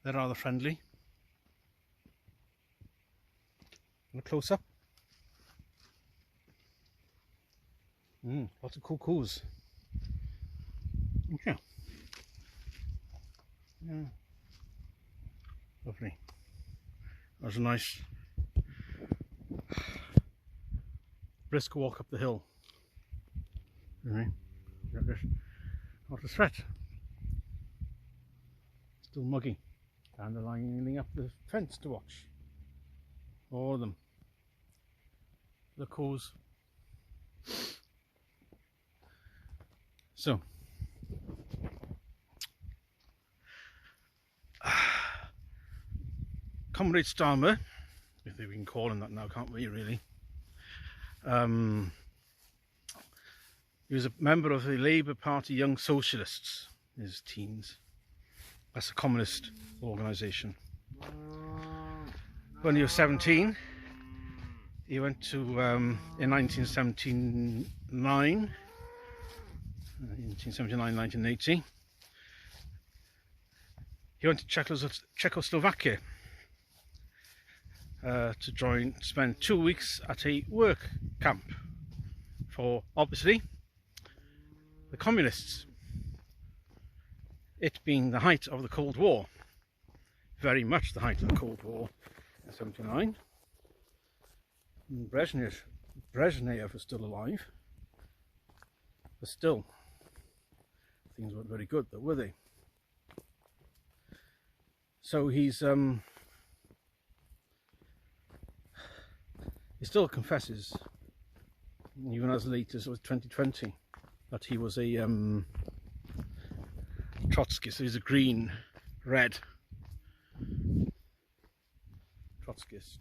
They're rather friendly. And a close up. Lots of cuckoos. Okay. Yeah. Lovely. That was a nice brisk walk up the hill. Not a threat. Still muggy. Dandelion up the fence to watch. All of them. The cows. So. Comrade Starmer, if we can call him that now, can't we really? He was a member of the Labour Party Young Socialists in his teens. That's a communist organisation. When he was 17, he went to, in 1979, 1980, he went to Czechoslovakia to spend 2 weeks at a work camp for, obviously, the communists. It being the height of the Cold War, very much the height of the Cold War in 79. And Brezhnev was still alive, but still, things weren't very good, though, were they? So he still confesses, even as late as 2020, that he was a Trotskyist. So he's a green, red Trotskyist.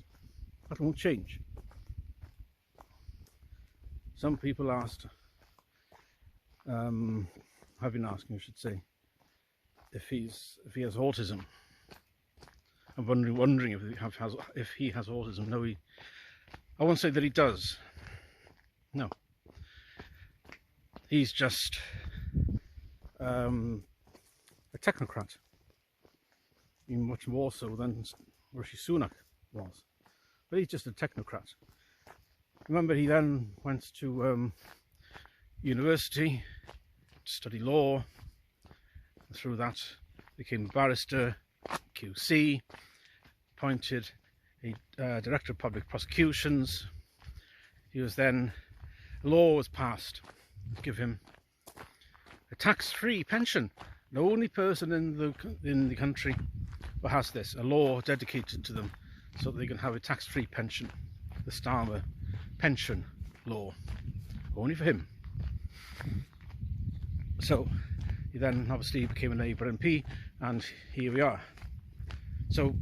That won't change. Some people asked, have been asking, I should say, if he has autism. I'm wondering if he has autism. No, I won't say that he does. No. He's just a technocrat. Even much more so than Rishi Sunak was. But he's just a technocrat. Remember, he then went to university to study law. And through that, became a barrister, QC, appointed a director of public prosecutions. He was then, a law was passed to give him a tax-free pension. The only person in the country who has this, a law dedicated to them, so that they can have a tax-free pension. The Starmer pension law, only for him. So he then obviously became a Labour MP, and here we are. So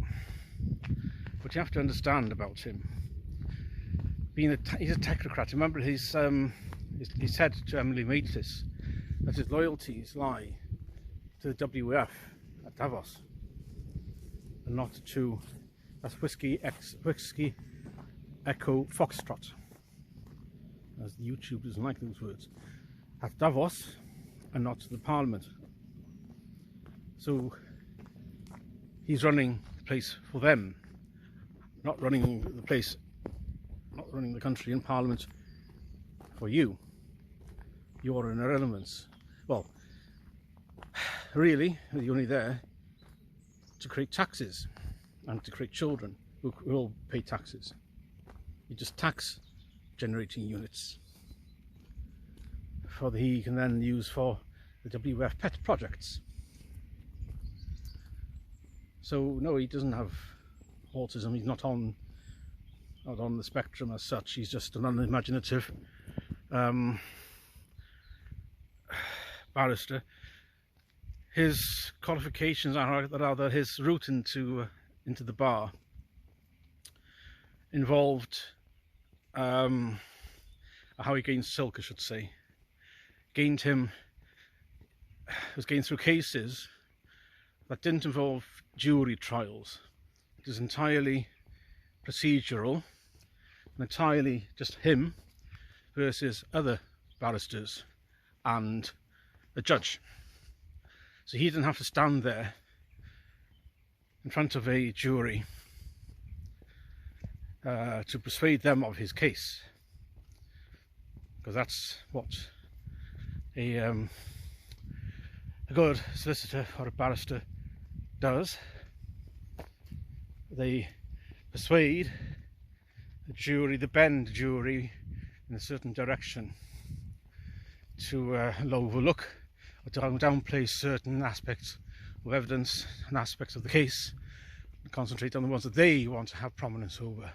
what you have to understand about him, he's a technocrat. Remember, he said to Emily Maitlis that his loyalties lie to the WEF at Davos, and not to, that's Whiskey Echo Foxtrot, as the YouTube doesn't like those words, at Davos and not to the Parliament. So he's running the place for them, not running the country in Parliament for you. You're an irrelevance. Well, really, you're only there to create taxes and to create children who will pay taxes. You just tax generating units for he can then use for the WF pet projects. So no, he doesn't have autism. He's not on the spectrum as such. He's just an unimaginative barrister. His qualifications are that his route into the bar involved how he gained silk, I should say. Was gained through cases that didn't involve jury trials. It was entirely procedural and entirely just him versus other barristers and a judge. So he didn't have to stand there in front of a jury to persuade them of his case, because that's what a good solicitor or a barrister does. They persuade the jury, they bend the jury in a certain direction to overlook or to downplay certain aspects of evidence and aspects of the case, and concentrate on the ones that they want to have prominence over.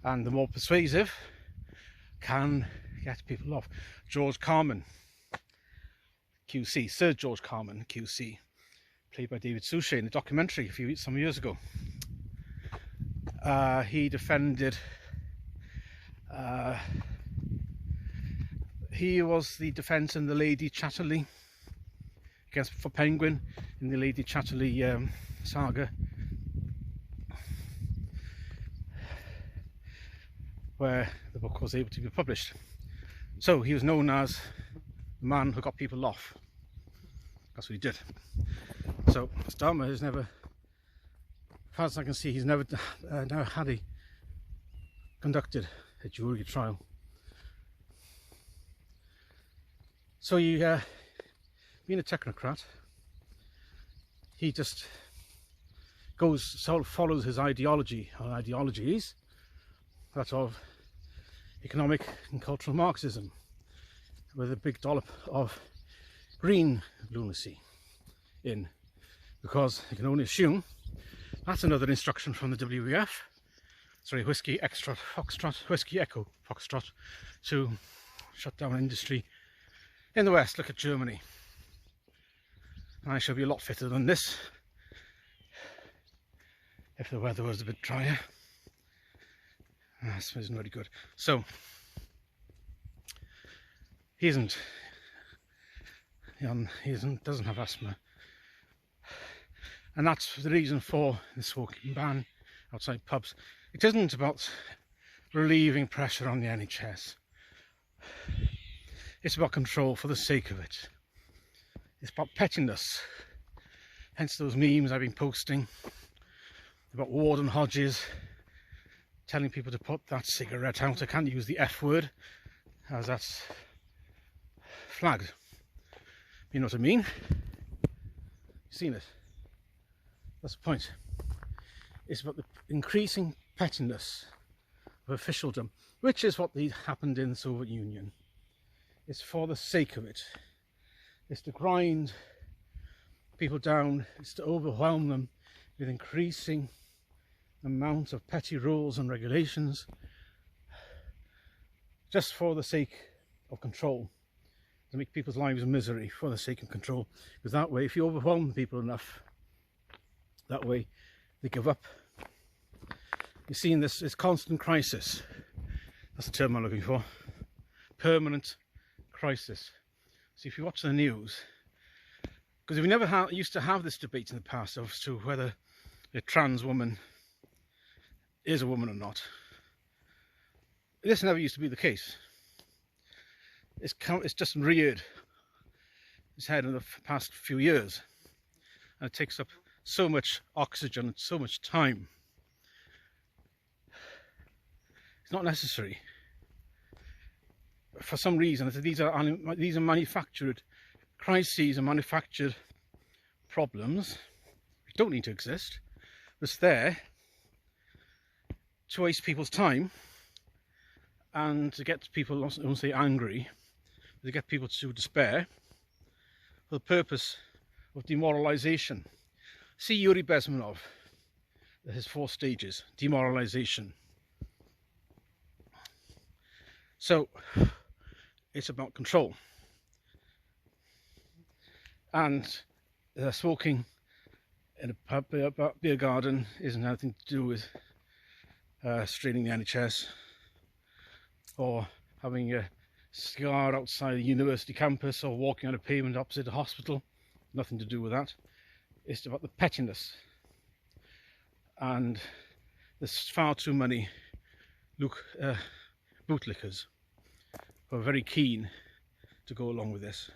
And the more persuasive can get people off. George Carman, QC, Sir George Carman, QC, played by David Suchet in a documentary some years ago. He defended, he was the defence in the Lady Chatterley for Penguin in the Lady Chatterley saga, where the book was able to be published. So he was known as the man who got people off. That's what he did. So Starmer has never, as far as I can see, he's never conducted a jury trial. So you, being a technocrat, he just follows his ideology or ideologies, that of economic and cultural Marxism, with a big dollop of green lunacy in, because you can only assume that's another instruction from the WEF, sorry, Whiskey Extra Foxtrot, Whiskey Echo Foxtrot, to shut down industry in the West. Look at Germany. I shall be a lot fitter than this if the weather was a bit drier. This isn't very good. So he doesn't have asthma, and that's the reason for the smoking ban outside pubs. It isn't about relieving pressure on the NHS. It's about control for the sake of it. It's about pettiness. Hence those memes I've been posting about Warden Hodges telling people to put that cigarette out. I can't use the F word, as that's flagged. You know what I mean? You've seen it. That's the point. It's about the increasing pettiness of officialdom, which is what happened in the Soviet Union. It's for the sake of it. It's to grind people down. It's to overwhelm them with increasing amount of petty rules and regulations, just for the sake of control, to make people's lives a misery for the sake of control. Because that way, if you overwhelm people enough, that way they give up. You're seeing this constant crisis. That's the term I'm looking for. Permanent crisis. So if you watch the news, because we never used to have this debate in the past as to whether a trans woman is a woman or not. This never used to be the case. It's just reared its head in the past few years, and it takes up so much oxygen and so much time. It's not necessary. For some reason, these are manufactured crises and manufactured problems which don't need to exist. It's there to waste people's time and to get people, I won't say angry, but to get people to despair for the purpose of demoralisation. See Yuri Bezmenov, his 4 stages, demoralisation. So it's about control, and smoking in a pub, beer garden isn't anything to do with straining the NHS, or having a cigar outside a university campus, or walking on a pavement opposite a hospital. Nothing to do with that. It's about the pettiness, and there's far too many bootlickers who are very keen to go along with this.